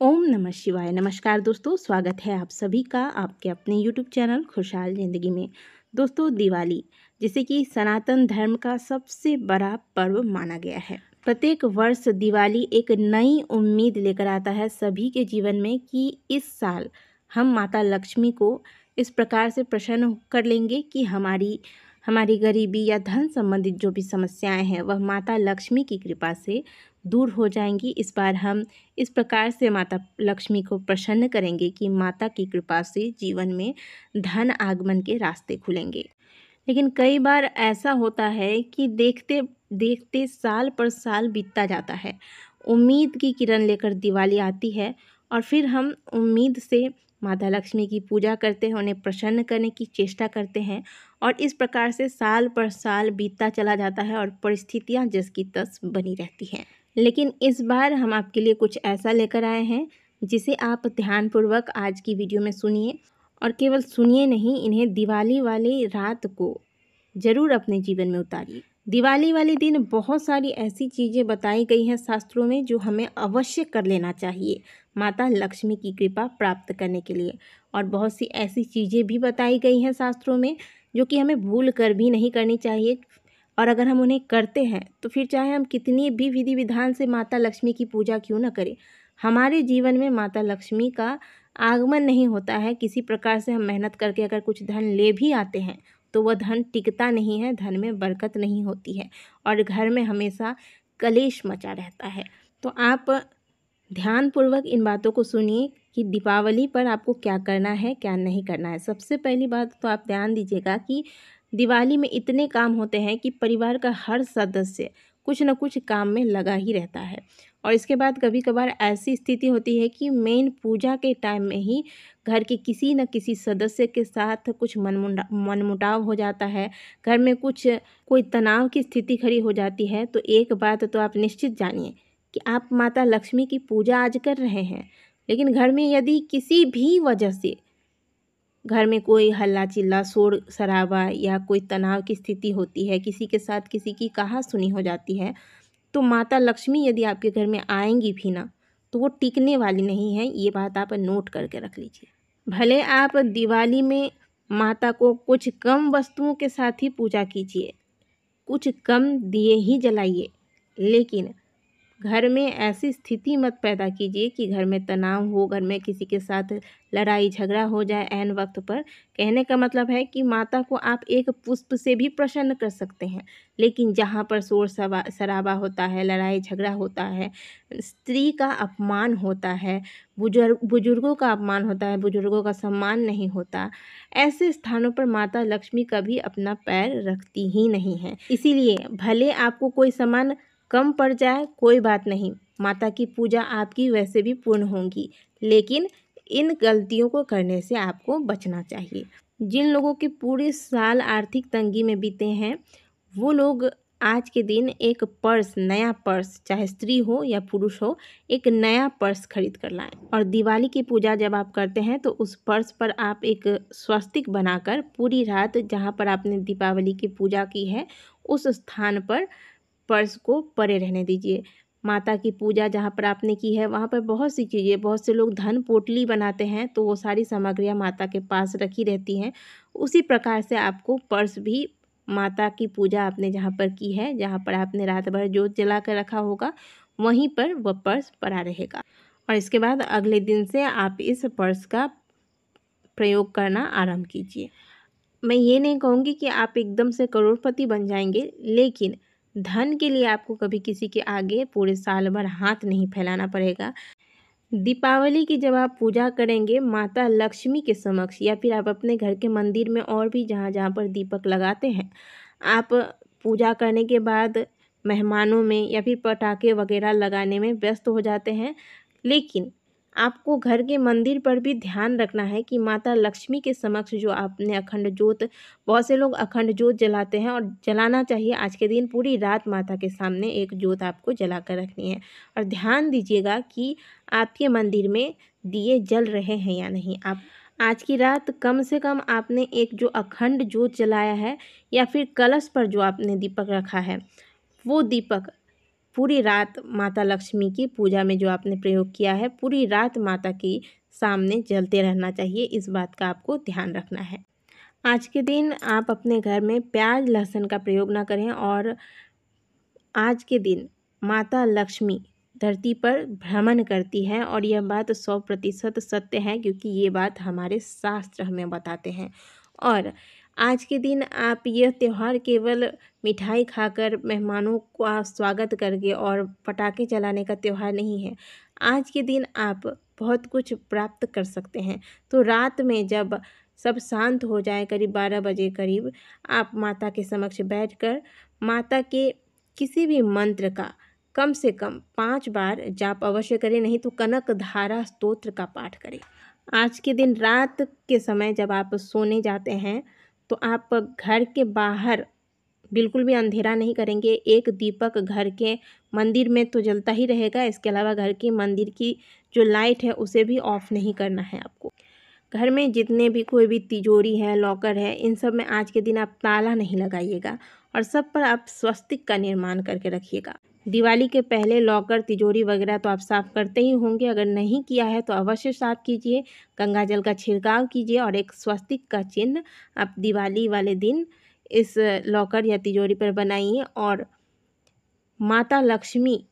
ओम नमः शिवाय। नमस्कार दोस्तों, स्वागत है आप सभी का आपके अपने यूट्यूब चैनल खुशहाल ज़िंदगी में। दोस्तों, दिवाली जिसे कि सनातन धर्म का सबसे बड़ा पर्व माना गया है। प्रत्येक वर्ष दिवाली एक नई उम्मीद लेकर आता है सभी के जीवन में कि इस साल हम माता लक्ष्मी को इस प्रकार से प्रसन्न कर लेंगे कि हमारी गरीबी या धन संबंधित जो भी समस्याएं हैं वह माता लक्ष्मी की कृपा से दूर हो जाएंगी। इस बार हम इस प्रकार से माता लक्ष्मी को प्रसन्न करेंगे कि माता की कृपा से जीवन में धन आगमन के रास्ते खुलेंगे। लेकिन कई बार ऐसा होता है कि देखते देखते साल पर साल बीतता जाता है। उम्मीद की किरण लेकर दिवाली आती है और फिर हम उम्मीद से माता लक्ष्मी की पूजा करते हैं, उन्हें प्रसन्न करने की चेष्टा करते हैं और इस प्रकार से साल पर साल बीतता चला जाता है और परिस्थितियां जस की तस बनी रहती हैं। लेकिन इस बार हम आपके लिए कुछ ऐसा लेकर आए हैं जिसे आप ध्यानपूर्वक आज की वीडियो में सुनिए और केवल सुनिए नहीं, इन्हें दिवाली वाली रात को ज़रूर अपने जीवन में उतारिए। दिवाली वाले दिन बहुत सारी ऐसी चीज़ें बताई गई हैं शास्त्रों में जो हमें अवश्य कर लेना चाहिए माता लक्ष्मी की कृपा प्राप्त करने के लिए, और बहुत सी ऐसी चीज़ें भी बताई गई हैं शास्त्रों में जो कि हमें भूल कर भी नहीं करनी चाहिए। और अगर हम उन्हें करते हैं तो फिर चाहे हम कितनी भी विधि विधान से माता लक्ष्मी की पूजा क्यों न करें, हमारे जीवन में माता लक्ष्मी का आगमन नहीं होता है। किसी प्रकार से हम मेहनत करके अगर कुछ धन ले भी आते हैं तो वह धन टिकता नहीं है, धन में बरकत नहीं होती है और घर में हमेशा कलेश मचा रहता है। तो आप ध्यानपूर्वक इन बातों को सुनिए कि दीपावली पर आपको क्या करना है, क्या नहीं करना है। सबसे पहली बात तो आप ध्यान दीजिएगा कि दिवाली में इतने काम होते हैं कि परिवार का हर सदस्य कुछ न कुछ काम में लगा ही रहता है। और इसके बाद कभी कभार ऐसी स्थिति होती है कि मेन पूजा के टाइम में ही घर के किसी न किसी सदस्य के साथ कुछ मनमुटाव हो जाता है, घर में कोई तनाव की स्थिति खड़ी हो जाती है। तो एक बात तो आप निश्चित जानिए कि आप माता लक्ष्मी की पूजा आज कर रहे हैं, लेकिन घर में यदि किसी भी वजह से घर में कोई हल्ला चिल्ला शोर शराबा या कोई तनाव की स्थिति होती है, किसी के साथ किसी की कहासुनी हो जाती है, तो माता लक्ष्मी यदि आपके घर में आएंगी भी ना तो वो टिकने वाली नहीं है। ये बात आप नोट करके रख लीजिए। भले आप दिवाली में माता को कुछ कम वस्तुओं के साथ ही पूजा कीजिए, कुछ कम दिए ही जलाइए, लेकिन घर में ऐसी स्थिति मत पैदा कीजिए कि घर में तनाव हो, घर में किसी के साथ लड़ाई झगड़ा हो जाए ऐन वक्त पर। कहने का मतलब है कि माता को आप एक पुष्प से भी प्रसन्न कर सकते हैं, लेकिन जहाँ पर शोर शराबा होता है, लड़ाई झगड़ा होता है, स्त्री का अपमान होता है, बुजुर्गों का अपमान होता है, बुजुर्गों का सम्मान नहीं होता, ऐसे स्थानों पर माता लक्ष्मी कभी अपना पैर रखती ही नहीं है। इसीलिए भले आपको कोई सामान कम पड़ जाए कोई बात नहीं, माता की पूजा आपकी वैसे भी पूर्ण होगी, लेकिन इन गलतियों को करने से आपको बचना चाहिए। जिन लोगों के पूरे साल आर्थिक तंगी में बीते हैं वो लोग आज के दिन एक पर्स, नया पर्स, चाहे स्त्री हो या पुरुष हो, एक नया पर्स खरीद कर लाएं। और दिवाली की पूजा जब आप करते हैं तो उस पर्स पर आप एक स्वस्तिक बनाकर पूरी रात जहाँ पर आपने दीपावली की पूजा की है उस स्थान पर पर्स को पड़े रहने दीजिए। माता की पूजा जहाँ पर आपने की है वहाँ पर बहुत सी चीज़ें, बहुत से लोग धन पोटली बनाते हैं तो वो सारी सामग्रियाँ माता के पास रखी रहती हैं। उसी प्रकार से आपको पर्स भी माता की पूजा आपने जहाँ पर की है, जहाँ पर आपने रात भर जोत जला कर रखा होगा, वहीं पर वह पर्स पड़ा रहेगा। और इसके बाद अगले दिन से आप इस पर्स का प्रयोग करना आरंभ कीजिए। मैं ये नहीं कहूँगी कि आप एकदम से करोड़पति बन जाएंगे, लेकिन धन के लिए आपको कभी किसी के आगे पूरे साल भर हाथ नहीं फैलाना पड़ेगा। दीपावली की जब आप पूजा करेंगे माता लक्ष्मी के समक्ष या फिर आप अपने घर के मंदिर में और भी जहाँ जहाँ पर दीपक लगाते हैं, आप पूजा करने के बाद मेहमानों में या फिर पटाखे वगैरह लगाने में व्यस्त हो जाते हैं, लेकिन आपको घर के मंदिर पर भी ध्यान रखना है कि माता लक्ष्मी के समक्ष जो आपने अखंड ज्योत, बहुत से लोग अखंड ज्योत जलाते हैं और जलाना चाहिए। आज के दिन पूरी रात माता के सामने एक ज्योत आपको जला कर रखनी है और ध्यान दीजिएगा कि आपके मंदिर में दिए जल रहे हैं या नहीं। आप आज की रात कम से कम आपने एक जो अखंड ज्योत जलाया है या फिर कलश पर जो आपने दीपक रखा है वो दीपक पूरी रात माता लक्ष्मी की पूजा में जो आपने प्रयोग किया है, पूरी रात माता की सामने जलते रहना चाहिए। इस बात का आपको ध्यान रखना है। आज के दिन आप अपने घर में प्याज लहसुन का प्रयोग ना करें और आज के दिन माता लक्ष्मी धरती पर भ्रमण करती है और यह बात 100% सत्य है, क्योंकि ये बात हमारे शास्त्र हमें बताते हैं। और आज के दिन आप यह त्यौहार केवल मिठाई खाकर, मेहमानों का स्वागत करके और पटाखे चलाने का त्यौहार नहीं है। आज के दिन आप बहुत कुछ प्राप्त कर सकते हैं। तो रात में जब सब शांत हो जाए, करीब 12 बजे करीब, आप माता के समक्ष बैठकर माता के किसी भी मंत्र का कम से कम 5 बार जाप अवश्य करें, नहीं तो कनक धारा स्तोत्र का पाठ करें। आज के दिन रात के समय जब आप सोने जाते हैं तो आप घर के बाहर बिल्कुल भी अंधेरा नहीं करेंगे। एक दीपक घर के मंदिर में तो जलता ही रहेगा, इसके अलावा घर की मंदिर की जो लाइट है उसे भी ऑफ नहीं करना है आपको। घर में जितने भी कोई भी तिजोरी है, लॉकर है, इन सब में आज के दिन आप ताला नहीं लगाइएगा और सब पर आप स्वस्तिक का निर्माण करके रखिएगा। दिवाली के पहले लॉकर, तिजोरी वगैरह तो आप साफ़ करते ही होंगे। अगर नहीं किया है तो अवश्य साफ़ कीजिए, गंगा जल का छिड़काव कीजिए और एक स्वस्तिक का चिन्ह आप दिवाली वाले दिन इस लॉकर या तिजोरी पर बनाइए। और माता लक्ष्मी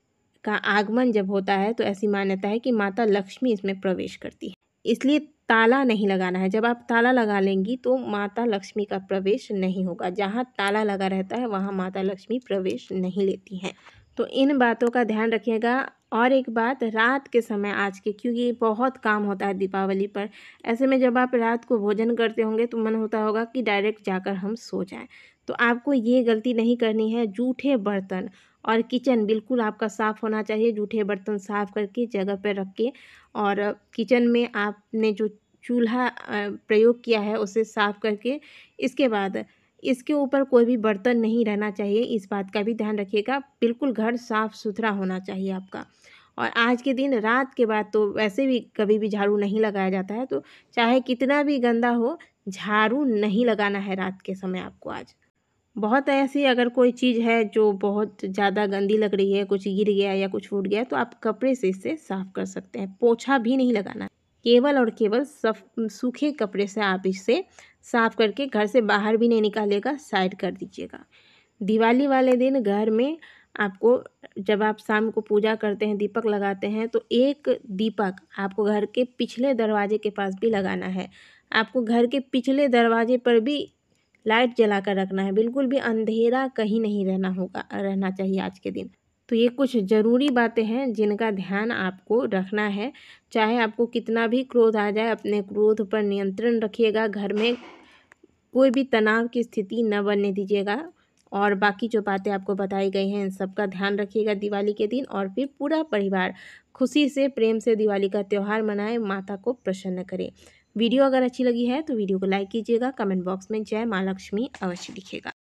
का आगमन जब होता है तो ऐसी मान्यता है कि माता लक्ष्मी इसमें प्रवेश करती है, इसलिए ताला नहीं लगाना है। जब आप ताला लगा लेंगी तो माता लक्ष्मी का प्रवेश नहीं होगा। जहाँ ताला लगा रहता है वहाँ माता लक्ष्मी प्रवेश नहीं लेती हैं। तो इन बातों का ध्यान रखिएगा। और एक बात, रात के समय आज के, क्योंकि बहुत काम होता है दीपावली पर, ऐसे में जब आप रात को भोजन करते होंगे तो मन होता होगा कि डायरेक्ट जाकर हम सो जाएं। तो आपको ये गलती नहीं करनी है। जूठे बर्तन और किचन बिल्कुल आपका साफ़ होना चाहिए। जूठे बर्तन साफ़ करके जगह पर रख के, और किचन में आपने जो चूल्हा प्रयोग किया है उसे साफ़ करके, इसके बाद इसके ऊपर कोई भी बर्तन नहीं रहना चाहिए। इस बात का भी ध्यान रखिएगा। बिल्कुल घर साफ़ सुथरा होना चाहिए आपका। और आज के दिन रात के बाद तो वैसे भी कभी भी झाड़ू नहीं लगाया जाता है, तो चाहे कितना भी गंदा हो, झाड़ू नहीं लगाना है रात के समय आपको। आज बहुत ऐसी अगर कोई चीज़ है जो बहुत ज़्यादा गंदी लग रही है, कुछ गिर गया या कुछ फूट गया, तो आप कपड़े से इसे साफ़ कर सकते हैं। पोछा भी नहीं लगाना, केवल और केवल सूखे कपड़े से आप इसे साफ़ करके घर से बाहर भी नहीं निकालिएगा, साइड कर दीजिएगा। दिवाली वाले दिन घर में आपको, जब आप शाम को पूजा करते हैं, दीपक लगाते हैं, तो एक दीपक आपको घर के पिछले दरवाजे के पास भी लगाना है। आपको घर के पिछले दरवाजे पर भी लाइट जला कर रखना है। बिल्कुल भी अंधेरा कहीं नहीं रहना चाहिए आज के दिन। तो ये कुछ ज़रूरी बातें हैं जिनका ध्यान आपको रखना है। चाहे आपको कितना भी क्रोध आ जाए, अपने क्रोध पर नियंत्रण रखिएगा। घर में कोई भी तनाव की स्थिति न बनने दीजिएगा। और बाकी जो बातें आपको बताई गई हैं, इन सब का ध्यान रखिएगा दिवाली के दिन। और फिर पूरा परिवार खुशी से, प्रेम से दिवाली का त्यौहार मनाए, माता को प्रसन्न करें। वीडियो अगर अच्छी लगी है तो वीडियो को लाइक कीजिएगा। कमेंट बॉक्स में जय माँ लक्ष्मी अवश्य लिखिएगा।